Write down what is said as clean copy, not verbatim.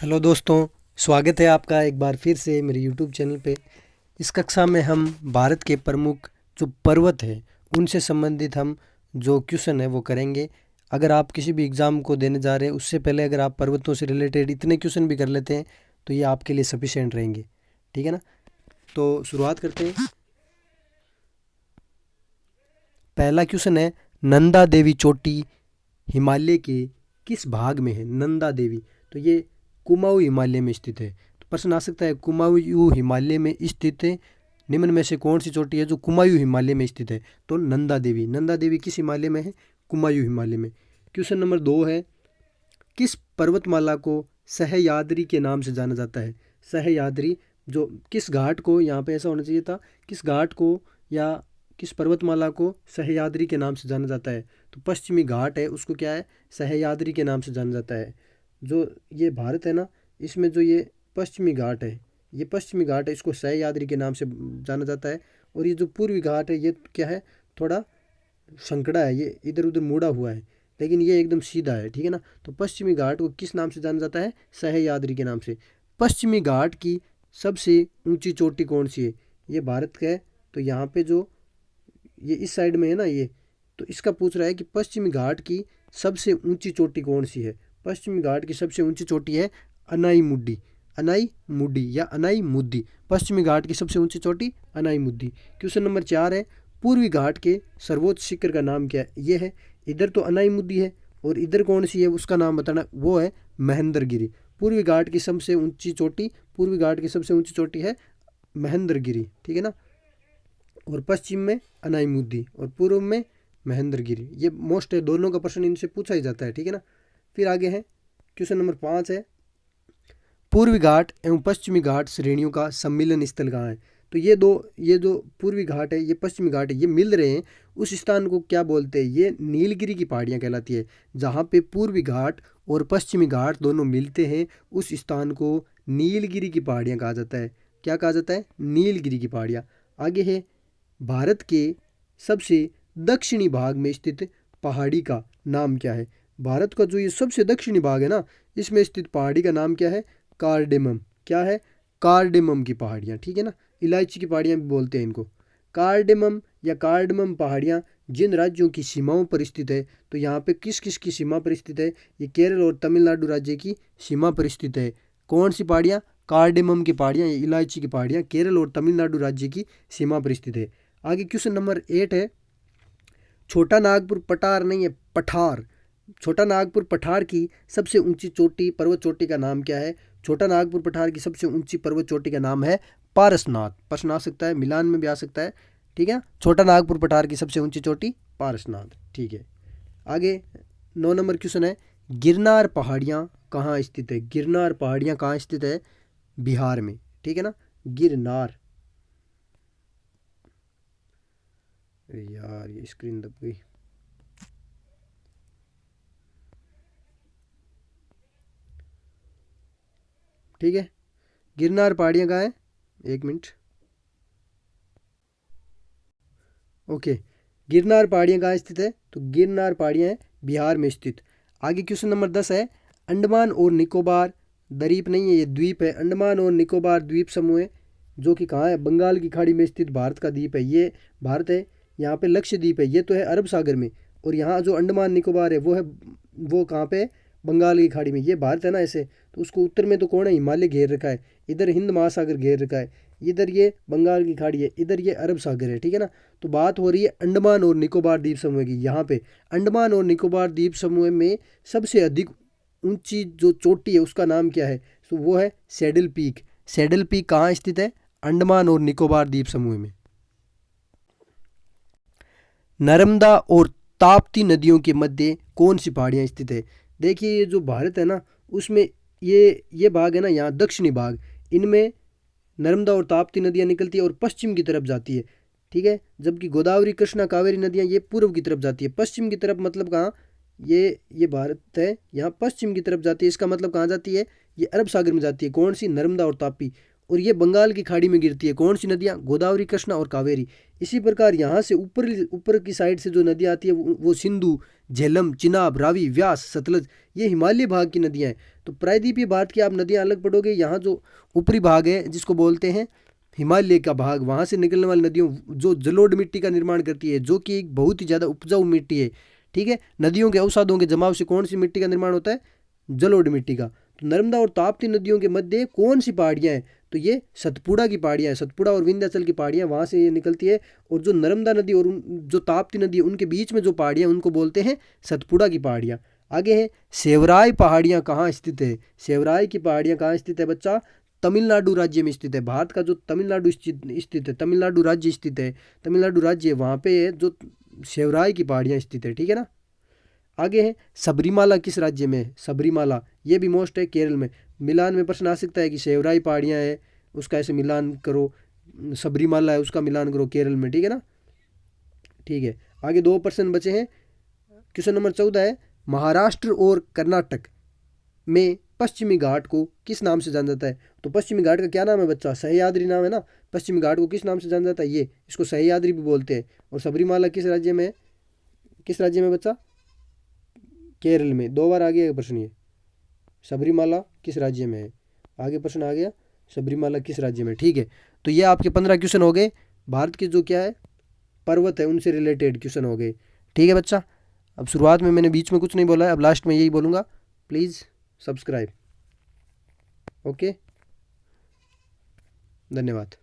Hello दोस्तों, स्वागत है आपका एक बार फिर से मेरे यूट्यूब चैनल पे। इस कक्षा में हम भारत के प्रमुख जो पर्वत हैं उनसे संबंधित हम जो क्वेश्चन है वो करेंगे। अगर आप किसी भी एग्ज़ाम को देने जा रहे हैं उससे पहले अगर आप पर्वतों से रिलेटेड इतने क्वेश्चन भी कर लेते हैं तो ये आपके लिए सफिशिएंट रहेंगे। ठीक है ना। तो शुरुआत करते हैं। पहला क्वेश्चन है, नंदा देवी चोटी हिमालय के किस भाग में है? नंदा देवी, तो ये कुमाऊं हिमालय में स्थित है। तो प्रश्न आ सकता है, कुमाऊं हिमालय में स्थित है निम्न में से कौन सी चोटी है जो कुमाऊं हिमालय में स्थित है? तो नंदा देवी। नंदा देवी किस हिमालय में है? कुमाऊं हिमालय में। क्वेश्चन नंबर 2 है, किस पर्वतमाला को सह्याद्री के नाम से जाना जाता है? सह्याद्री, जो किस घाट को, यहाँ पे ऐसा होना चाहिए था, किस घाट को या किस पर्वतमाला को सह्याद्री के नाम से जाना जाता है? तो पश्चिमी घाट है उसको क्या है? सह्याद्री के नाम से जाना जाता है। जो ये भारत है ना, इसमें जो ये पश्चिमी घाट है, ये पश्चिमी घाट है, इसको सह्याद्री के नाम से जाना जाता है। और ये जो पूर्वी घाट है ये क्या है? थोड़ा संकड़ा है, ये इधर उधर मुड़ा हुआ है, लेकिन ये एकदम सीधा है। ठीक है ना। तो पश्चिमी घाट को किस नाम से जाना जाता है? सह्याद्री के नाम से। पश्चिमी घाट की सबसे ऊंची चोटी कौन सी है? ये भारत का है। तो यहाँ पे जो ये इस साइड में है ना, ये तो इसका पूछ रहा है कि पश्चिमी घाट की सबसे ऊंची चोटी कौन सी है? पश्चिमी घाट की सबसे ऊंची चोटी है अनाई मुड्डी। अनाई मुड्डी या अनाई मुद्दी। पश्चिमी घाट की सबसे ऊंची चोटी अनाई मुद्दी। क्वेश्चन नंबर 4 है, पूर्वी घाट के सर्वोच्च शिखर का नाम क्या है? ये है, इधर तो अनाई मुद्दी है और इधर कौन सी है उसका नाम बताना, वो है महेंद्रगिरी। पूर्वी घाट की सबसे ऊंची चोटी, पूर्वी घाट की सबसे ऊंची चोटी है महेंद्रगिरी। ठीक है ना। और पश्चिम में अनाई मुद्दी और पूर्व में महेंद्रगिरी। ये मोस्ट है, दोनों का प्रश्न इनसे पूछा ही जाता है। ठीक है ना। फिर आगे है क्वेश्चन नंबर 5 है, पूर्वी घाट एवं पश्चिमी घाट श्रेणियों का सम्मिलन स्थल कहाँ है? तो ये जो पूर्वी घाट है, ये पश्चिमी घाट है, ये मिल रहे हैं, उस स्थान को क्या बोलते हैं? ये नीलगिरी की पहाड़ियाँ कहलाती है। जहाँ पे पूर्वी घाट और पश्चिमी घाट दोनों मिलते हैं उस स्थान को नीलगिरी की पहाड़ियाँ कहा जाता है। क्या कहा जाता है? नीलगिरी की पहाड़ियाँ। आगे है, भारत के सबसे दक्षिणी भाग में स्थित पहाड़ी का नाम क्या है? भारत का जो ये सबसे दक्षिणी भाग है ना, इसमें स्थित पहाड़ी का नाम क्या है? कार्डेमम। क्या है? कार्डेमम की पहाड़ियाँ। ठीक है ना। इलायची की पहाड़ियाँ भी बोलते हैं इनको। कार्डेमम या कार्डमम पहाड़ियाँ जिन राज्यों की सीमाओं पर स्थित है, तो यहाँ पे किस किस की सीमा पर स्थित है? ये केरल और तमिलनाडु राज्य की सीमा पर स्थित है। कौन सी पहाड़ियाँ? कार्डेमम की पहाड़ियाँ, इलायची की पहाड़ियाँ केरल और तमिलनाडु राज्य की सीमा पर स्थित है। आगे क्वेश्चन नंबर 8 है, छोटा नागपुर पठार नहीं है, पठार, छोटा नागपुर पठार की सबसे ऊंची चोटी, पर्वत चोटी का नाम क्या है? छोटा नागपुर पठार की सबसे ऊंची पर्वत चोटी का नाम है पारसनाथ। प्रश्न आ सकता है, मिलान में भी आ सकता है। ठीक है। छोटा नागपुर पठार की सबसे ऊंची चोटी पारसनाथ। ठीक है। आगे 9 नंबर क्वेश्चन है, गिरनार पहाड़ियाँ कहाँ स्थित है? गिरनार पहाड़ियाँ कहाँ स्थित है? बिहार में। ठीक है ना। गिरनार, अरे यार ये स्क्रीन दब गई। ठीक है। गिरनार पहाड़ियाँ कहाँ है? एक मिनट। ओके, गिरनार पहाड़ियाँ कहाँ स्थित है? तो गिरनार पहाड़ियाँ हैं बिहार में स्थित। आगे क्वेश्चन नंबर 10 है, अंडमान और निकोबार द्वीप नहीं है, ये द्वीप है, अंडमान और निकोबार द्वीप समूह है, जो कि कहाँ है? बंगाल की खाड़ी में स्थित भारत का द्वीप है। ये भारत है। यहाँ पे लक्षद्वीप है, ये तो है अरब सागर में। और यहाँ जो अंडमान निकोबार है वो है, वो कहाँ पे है? बंगाल की खाड़ी में। ये भारत है ना ऐसे, तो उसको उत्तर में तो कौन है? हिमालय घेर रखा है, इधर हिंद महासागर घेर रखा है, इधर ये बंगाल की खाड़ी है, इधर ये अरब सागर है। ठीक है ना। तो बात हो रही है अंडमान और निकोबार द्वीप समूह की। यहाँ पे अंडमान और निकोबार द्वीप समूह में सबसे अधिक ऊंची जो चोटी है उसका नाम क्या है? तो वो है सैडल पीक। सैडल पीक कहाँ स्थित है? अंडमान और निकोबार द्वीप समूह में। नर्मदा और ताप्ती नदियों के मध्य कौन सी पहाड़ियाँ स्थित है? देखिए ये जो भारत है ना, उसमें ये भाग है ना, यहाँ दक्षिणी भाग, इनमें नर्मदा और ताप्ती नदियाँ निकलती है और पश्चिम की तरफ जाती है। ठीक है। जबकि गोदावरी कृष्णा कावेरी नदियाँ ये पूर्व की तरफ जाती है। पश्चिम की तरफ मतलब कहाँ? ये भारत है, यहाँ पश्चिम की तरफ जाती है, इसका मतलब कहाँ जाती है? ये अरब सागर में जाती है। कौन सी? नर्मदा और तापी। और ये बंगाल की खाड़ी में गिरती है। कौन सी नदियाँ? गोदावरी, कृष्णा और कावेरी। इसी प्रकार यहाँ से ऊपर ऊपर की साइड से जो नदियाँ आती है वो सिंधु, झेलम, चिनाब, रावी, व्यास, सतलज, ये हिमालय भाग की नदियाँ हैं। तो प्रायद्वीपीय भारत की आप नदियाँ अलग पढ़ोगे। यहाँ जो ऊपरी भाग है जिसको बोलते हैं हिमालय का भाग, वहाँ से निकलने वाली नदियों जो जलोढ़ मिट्टी का निर्माण करती है, जो कि एक बहुत ही ज़्यादा उपजाऊ मिट्टी है। ठीक है, नदियों के अवसादों के जमाव से कौन सी मिट्टी का निर्माण होता है? जलोढ़ मिट्टी का। तो नर्मदा और ताप्ती नदियों के मध्य कौन सी पहाड़ियाँ हैं? तो ये सतपुड़ा की पहाड़ियाँ हैं। सतपुड़ा और विंध्याचल की पहाड़ियाँ वहाँ से ये निकलती है। और जो नर्मदा नदी और जो ताप्ती नदी है उनके बीच में जो पहाड़ियाँ उनको बोलते हैं सतपुड़ा की पहाड़ियाँ। आगे है सेवराय पहाड़ियाँ कहाँ स्थित है? सेवराय की पहाड़ियाँ कहाँ स्थित है बच्चा? तमिलनाडु राज्य में स्थित है। भारत का जो तमिलनाडु स्थित है, तमिलनाडु राज्य स्थित है, तमिलनाडु राज्य वहाँ पे है जो सेवराय की पहाड़ियाँ स्थित है। ठीक है ना। आगे है सबरीमाला किस राज्य में है? सबरीमाला ये भी मोस्ट है, केरल में। मिलान में प्रश्न आ सकता है कि सेवराई पहाड़ियाँ है उसका ऐसे मिलान करो, सबरीमाला है उसका मिलान करो केरल में। ठीक है ना। ठीक है, आगे 2 प्रश्न बचे हैं। क्वेश्चन नंबर 14 है महाराष्ट्र और कर्नाटक में पश्चिमी घाट को किस नाम से जाना जाता है? तो पश्चिमी घाट का क्या नाम है बच्चा? सह्याद्री नाम है ना। पश्चिमी घाट को किस नाम से जाना जाता है? ये इसको सह्याद्री भी बोलते हैं। और सबरीमाला किस राज्य में है? किस राज्य में बच्चा? केरल में। 2 बार आ गया प्रश्न ये, सबरीमाला किस राज्य में है। आगे प्रश्न आ गया सबरीमाला किस राज्य में। ठीक है, तो ये आपके 15 क्वेश्चन हो गए। भारत के जो क्या है पर्वत है उनसे रिलेटेड क्वेश्चन हो गए। ठीक है बच्चा, अब शुरुआत में मैंने बीच में कुछ नहीं बोला है, अब लास्ट में यही बोलूँगा, प्लीज़ सब्सक्राइब। ओके, धन्यवाद।